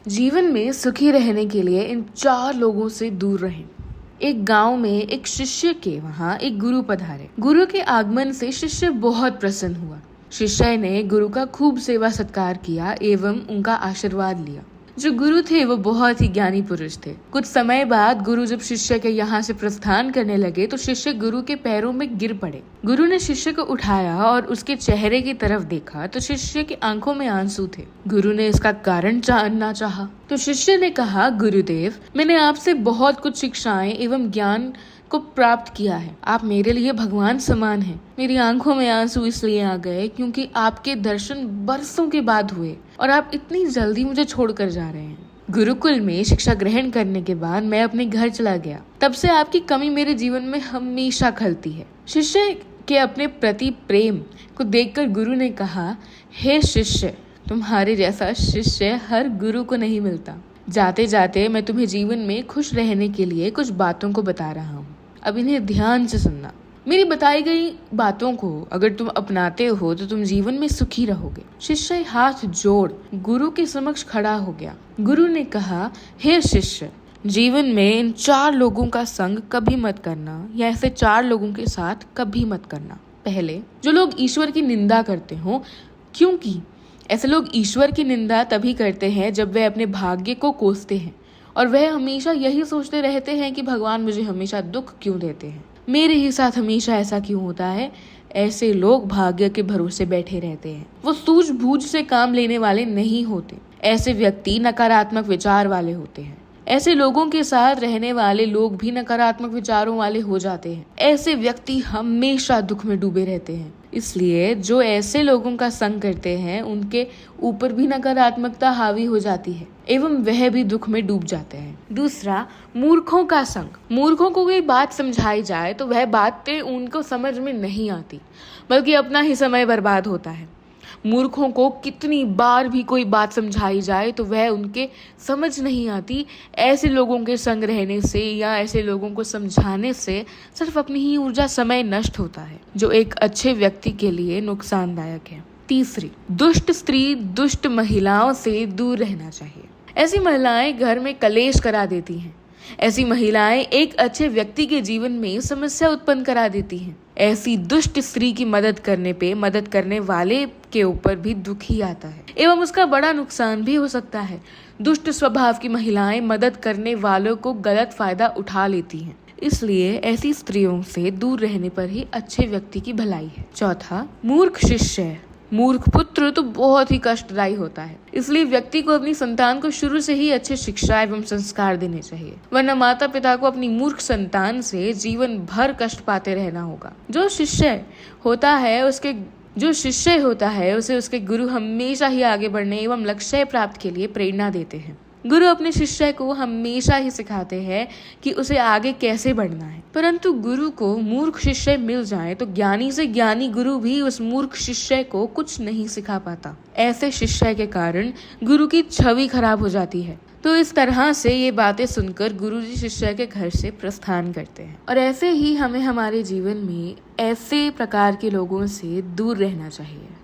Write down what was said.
जीवन में सुखी रहने के लिए इन 4 लोगों से दूर रहें। एक गांव में एक शिष्य के वहां एक गुरु पधारे। गुरु के आगमन से शिष्य बहुत प्रसन्न हुआ। शिष्य ने गुरु का खूब सेवा सत्कार किया एवं उनका आशीर्वाद लिया। जो गुरु थे वो बहुत ही ज्ञानी पुरुष थे। कुछ समय बाद गुरु जब शिष्य के यहाँ से प्रस्थान करने लगे तो शिष्य गुरु के पैरों में गिर पड़े। गुरु ने शिष्य को उठाया और उसके चेहरे की तरफ देखा तो शिष्य की आंखों में आंसू थे। गुरु ने इसका कारण जानना चाहा तो शिष्य ने कहा, गुरुदेव, मैंने आपसे बहुत कुछ शिक्षाएं एवं ज्ञान को प्राप्त किया है। आप मेरे लिए भगवान समान हैं। मेरी आंखों में आंसू इसलिए आ गए क्योंकि आपके दर्शन बरसों के बाद हुए और आप इतनी जल्दी मुझे छोड़कर जा रहे हैं। गुरुकुल में शिक्षा ग्रहण करने के बाद मैं अपने घर चला गया। तब से आपकी कमी मेरे जीवन में हमेशा खलती है। शिष्य के अपने प्रति प्रेम को देखकर गुरु ने कहा, हे शिष्य, तुम्हारे जैसा शिष्य हर गुरु को नहीं मिलता। जाते जाते मैं तुम्हें जीवन में खुश रहने के लिए कुछ बातों को बता रहा हूँ। अब इन्हें ध्यान से सुनना। मेरी बताई गई बातों को अगर तुम अपनाते हो तो तुम जीवन में सुखी रहोगे। शिष्य हाथ जोड़ गुरु के समक्ष खड़ा हो गया। गुरु ने कहा, हे शिष्य, जीवन में इन 4 लोगों का संग कभी मत करना या ऐसे 4 लोगों के साथ कभी मत करना। पहले, जो लोग ईश्वर की निंदा करते हो, क्योंकि ऐसे लोग ईश्वर की निंदा तभी करते हैं जब वे अपने भाग्य को कोसते हैं और वह हमेशा यही सोचते रहते हैं कि भगवान मुझे हमेशा दुख क्यों देते हैं, मेरे ही साथ हमेशा ऐसा क्यों होता है। ऐसे लोग भाग्य के भरोसे बैठे रहते हैं। वो सूझबूझ से काम लेने वाले नहीं होते। ऐसे व्यक्ति नकारात्मक विचार वाले होते हैं। ऐसे लोगों के साथ रहने वाले लोग भी नकारात्मक विचारों वाले हो जाते हैं। ऐसे व्यक्ति हमेशा दुख में डूबे रहते हैं। इसलिए जो ऐसे लोगों का संग करते हैं उनके ऊपर भी नकारात्मकता हावी हो जाती है एवं वह भी दुख में डूब जाते हैं। दूसरा, मूर्खों का संग। मूर्खों को कोई बात समझाई जाए तो वह बातें उनको समझ में नहीं आती, बल्कि अपना ही समय बर्बाद होता है। मूर्खों को कितनी बार भी कोई बात समझाई जाए तो वह उनके समझ नहीं आती। ऐसे लोगों के संग रहने से या ऐसे लोगों को समझाने से सिर्फ अपनी ही ऊर्जा समय नष्ट होता है, जो एक अच्छे व्यक्ति के लिए नुकसानदायक है। तीसरी, दुष्ट स्त्री दुष्ट महिलाओं से दूर रहना चाहिए। ऐसी महिलाएं घर में कलेश करा देती हैं। ऐसी महिलाएं एक अच्छे व्यक्ति के जीवन में समस्या उत्पन्न करा देती हैं। ऐसी दुष्ट स्त्री की मदद करने पे मदद करने वाले के ऊपर भी दुख ही आता है एवं उसका बड़ा नुकसान भी हो सकता है। दुष्ट स्वभाव की महिलाएं मदद करने वालों को गलत फायदा उठा लेती हैं। इसलिए ऐसी स्त्रियों से दूर रहने पर ही अच्छे व्यक्ति की भलाई है। चौथा, मूर्ख शिष्य मूर्ख पुत्र तो बहुत ही कष्टदायी होता है। इसलिए व्यक्ति को अपनी संतान को शुरू से ही अच्छे शिक्षा एवं संस्कार देने चाहिए, वरना माता पिता को अपनी मूर्ख संतान से जीवन भर कष्ट पाते रहना होगा। जो शिष्य होता है उसे उसके गुरु हमेशा ही आगे बढ़ने एवं लक्ष्य प्राप्त के लिए प्रेरणा देते हैं। गुरु अपने शिष्य को हमेशा ही सिखाते हैं कि उसे आगे कैसे बढ़ना है। परंतु गुरु को मूर्ख शिष्य मिल जाए तो ज्ञानी से ज्ञानी गुरु भी उस मूर्ख शिष्य को कुछ नहीं सिखा पाता। ऐसे शिष्य के कारण गुरु की छवि खराब हो जाती है। तो इस तरह से ये बातें सुनकर गुरुजी शिष्य के घर से प्रस्थान करते हैं। और ऐसे ही हमें हमारे जीवन में ऐसे प्रकार के लोगों से दूर रहना चाहिए।